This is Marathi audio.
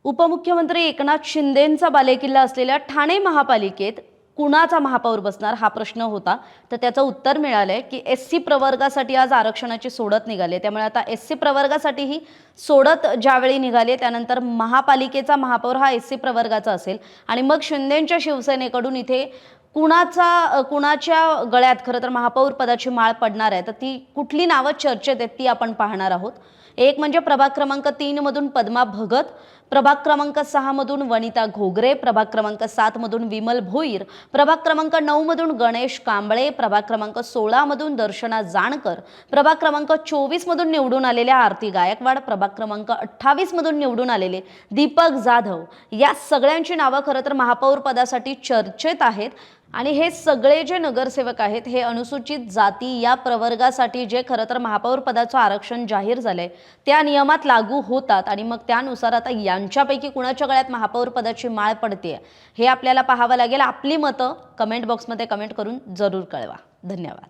उपमुख्यमंत्री एकनाथ शिंदेंचा बालेकिल्ला असलेल्या ठाणे महापालिकेत कुणाचा महापौर बसणार हा प्रश्न होता। तर त्याचं उत्तर मिळालंय की एससी प्रवर्गासाठी आज आरक्षणाची सोडत निघाली। त्यामुळे आता एससी प्रवर्गासाठी ही सोडत ज्यावेळी निघाली त्यानंतर महापालिकेचा महापौर हा एससी प्रवर्गाचा असेल आणि मग शिंदेंच्या शिवसेनेकडून इथे कुणाच्या गळ्यात खरं तर महापौर पदाची माळ पडणार आहे। तर ती कुठली नावं चर्चेत आहेत ती आपण पाहणार आहोत। एक म्हणजे प्रभाग क्रमांक 3 मधून पद्मा भगत, प्रभाग क्रमांक 6 मधून वनिता घोगरे, प्रभाग क्रमांक 7 मधून विमल भोईर, प्रभाग क्रमांक 9 मधून गणेश कांबळे, प्रभाग क्रमांक 16 मधून दर्शना जानकर, प्रभाग क्रमांक 24 मधून निवडून आलेल्या आरती गायकवाड, प्रभाग क्रमांक 28 मधून निवडून आलेले दीपक जाधव या सगळ्यांची नावं खरं तर महापौर पदासाठी चर्चेत आहेत। आणि हे सगळे जे नगरसेवक आहेत हे अनुसूचित जाती या प्रवर्गासाठी जे खरं तर महापौर पदाचं आरक्षण जाहीर झालंय त्या नियमात लागू होतात आणि मग त्यानुसार आता यांच्यापैकी कुणाच्या गळ्यात महापौर पदाची माळ पडते हे आपल्याला पाहावं लागेल। आपली मतं कमेंट बॉक्समध्ये कमेंट करून जरूर कळवा। धन्यवाद।